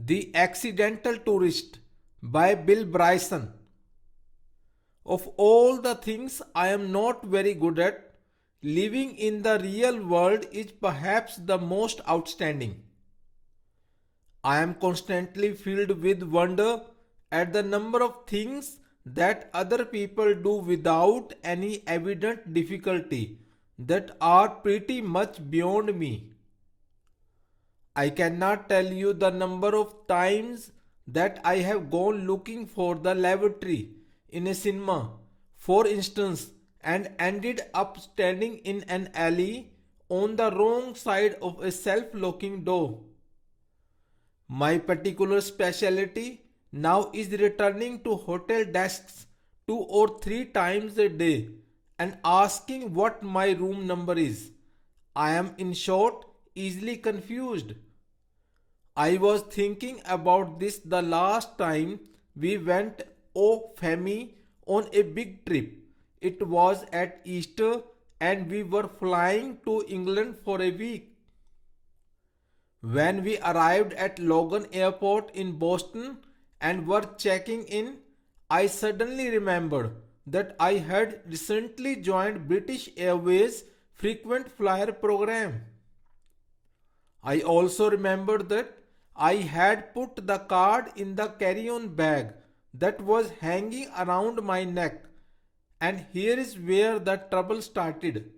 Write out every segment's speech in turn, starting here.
The Accidental Tourist by Bill Bryson. Of all the things I am not very good at, living in the real world is perhaps the most outstanding. I am constantly filled with wonder at the number of things that other people do without any evident difficulty that are pretty much beyond me. I cannot tell you the number of times that I have gone looking for the lavatory in a cinema, for instance, and ended up standing in an alley on the wrong side of a self locking door. My particular specialty now is returning to hotel desks 2 or 3 times a day and asking what my room number is. I am, in short, easily confused. I was thinking about this the last time we went, oh Femi, on a big trip. It was at Easter and we were flying to England for a week. When we arrived at Logan Airport in Boston and were checking in, I suddenly remembered that I had recently joined British Airways frequent flyer program. I also remembered that I had put the card in the carry-on bag that was hanging around my neck, and here is where the trouble started.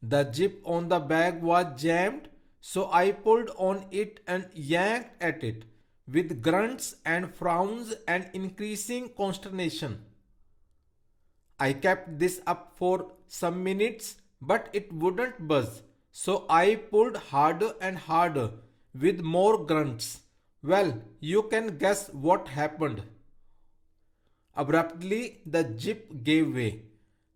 The zip on the bag was jammed, so I pulled on it and yanked at it with grunts and frowns and increasing consternation. I kept this up for some minutes, but it wouldn't buzz, so I pulled harder and harder with more grunts. Well, you can guess what happened. Abruptly, the zip gave way.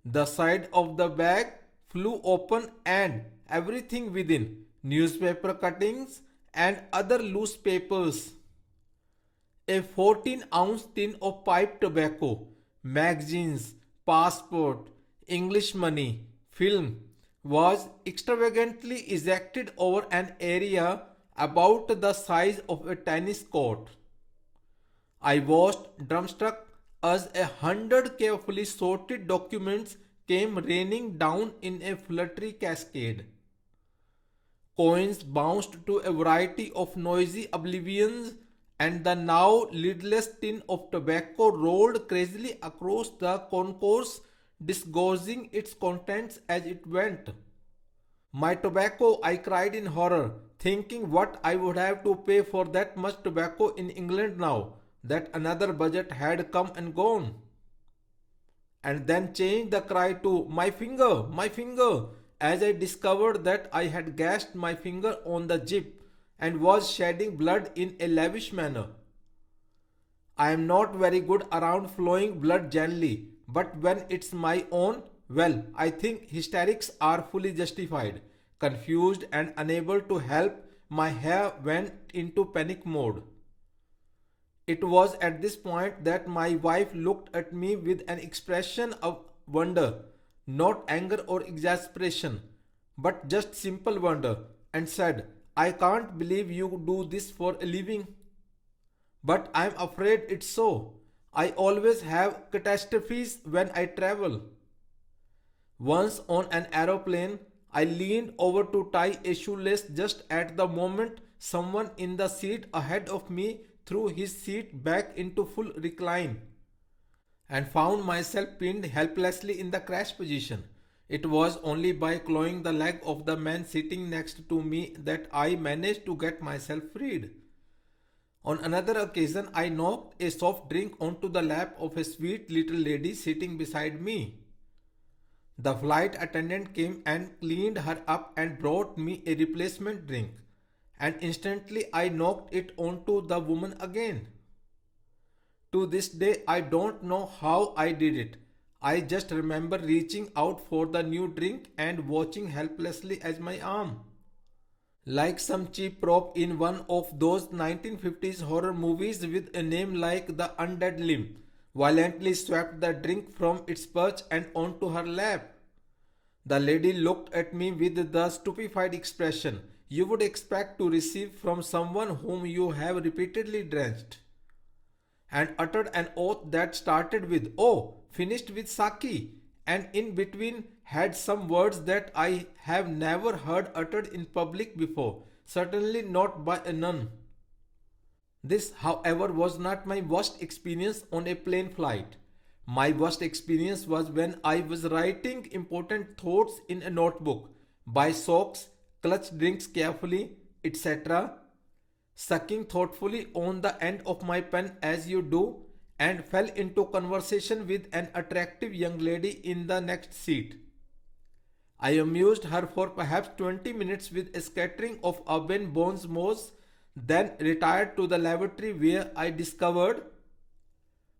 The side of the bag flew open and everything within, newspaper cuttings and other loose papers, a 14-ounce tin of pipe tobacco, magazines, passport, English money, film, was extravagantly ejected over an area about the size of a tennis court. I watched dumbstruck as 100 carefully sorted documents came raining down in a fluttery cascade. Coins bounced to a variety of noisy oblivions, and the now lidless tin of tobacco rolled crazily across the concourse, disgorging its contents as it went. My tobacco, I cried in horror, thinking what I would have to pay for that much tobacco in England now that another budget had come and gone. And then changed the cry to my finger, as I discovered that I had gashed my finger on the zip and was shedding blood in a lavish manner. I am not very good around flowing blood generally, but when it's my own, well, I think hysterics are fully justified. Confused and unable to help, my hair went into panic mode. It was at this point that my wife looked at me with an expression of wonder, not anger or exasperation, but just simple wonder, and said, I can't believe you do this for a living. But I'm afraid it's so. I always have catastrophes when I travel. Once on an aeroplane, I leaned over to tie a shoelace just at the moment someone in the seat ahead of me threw his seat back into full recline and found myself pinned helplessly in the crash position. It was only by clawing the leg of the man sitting next to me that I managed to get myself freed. On another occasion, I knocked a soft drink onto the lap of a sweet little lady sitting beside me. The flight attendant came and cleaned her up and brought me a replacement drink, and instantly I knocked it onto the woman again. To this day, I don't know how I did it. I just remember reaching out for the new drink and watching helplessly as my arm, like some cheap prop in one of those 1950s horror movies with a name like The Undead Limb, violently swept the drink from its perch and onto her lap. The lady looked at me with the stupefied expression you would expect to receive from someone whom you have repeatedly drenched, and uttered an oath that started with "oh," finished with "Saki," and in between had some words that I have never heard uttered in public before, certainly not by a nun. This, however, was not my worst experience on a plane flight. My worst experience was when I was writing important thoughts in a notebook, buy socks, clutch drinks carefully, etc., sucking thoughtfully on the end of my pen as you do, and fell into conversation with an attractive young lady in the next seat. I amused her for perhaps 20 minutes with a scattering of urban bons mots, then retired to the lavatory where I discovered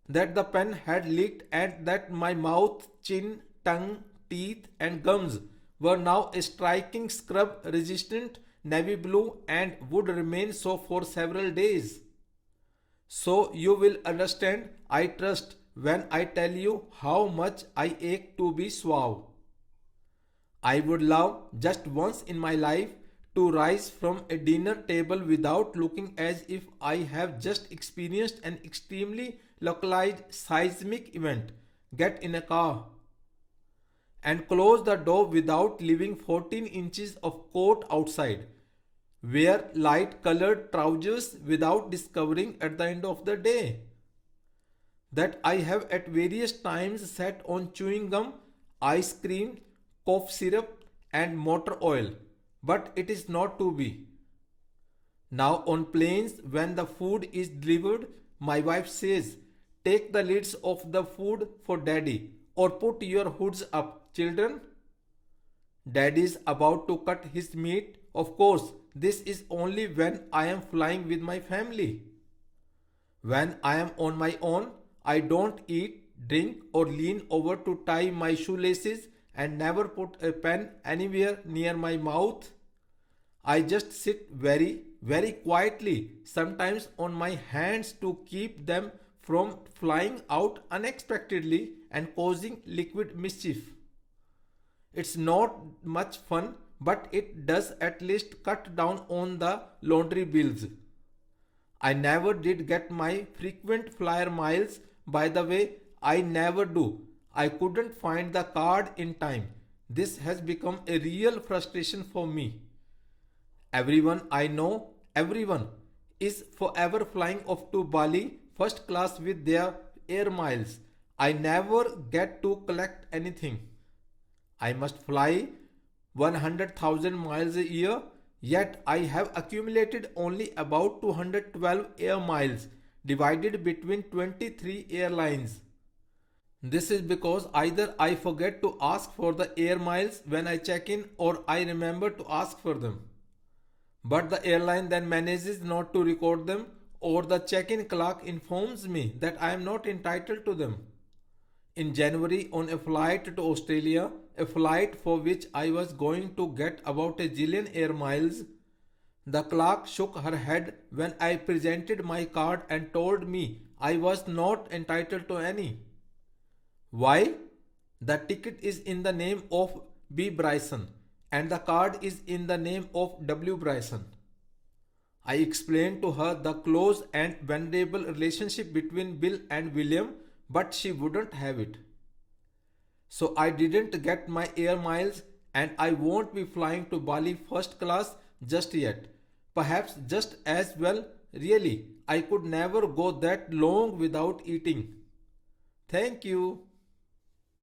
that the pen had leaked and that my mouth, chin, tongue, teeth, and gums were now a striking scrub resistant navy blue and would remain so for several days. So you will understand, I trust, when I tell you how much I ache to be suave. I would love, just once in my life, to rise from a dinner table without looking as if I have just experienced an extremely localized seismic event, get in a car, and close the door without leaving 14 inches of coat outside, wear light colored trousers without discovering at the end of the day that I have at various times sat on chewing gum, ice cream, cough syrup, and motor oil, but it is not to be. Now, on planes, when the food is delivered, my wife says, "Take the lids off the food for daddy," or "Put your hoods up, children." Daddy is about to cut his meat. Of course, this is only when I am flying with my family. When I am on my own, I don't eat, drink, or lean over to tie my shoelaces and never put a pen anywhere near my mouth. I just sit very, very quietly, sometimes on my hands to keep them from flying out unexpectedly and causing liquid mischief. It's not much fun, but it does at least cut down on the laundry bills. I never did get my frequent flyer miles. By the way, I never do. I couldn't find the card in time. This has become a real frustration for me. Everyone I know, everyone, is forever flying off to Bali first class with their air miles. I never get to collect anything. I must fly 100,000 miles a year, yet I have accumulated only about 212 air miles divided between 23 airlines. This is because either I forget to ask for the air miles when I check in or I remember to ask for them. But the airline then manages not to record them, or the check-in clerk informs me that I am not entitled to them. In January, on a flight to Australia, a flight for which I was going to get about a jillion air miles, the clerk shook her head when I presented my card and told me I was not entitled to any. Why? The ticket is in the name of B. Bryson and the card is in the name of W. Bryson. I explained to her the close and venerable relationship between Bill and William, but she wouldn't have it. So I didn't get my air miles and I won't be flying to Bali first class just yet. Perhaps just as well, really, I could never go that long without eating. Thank you.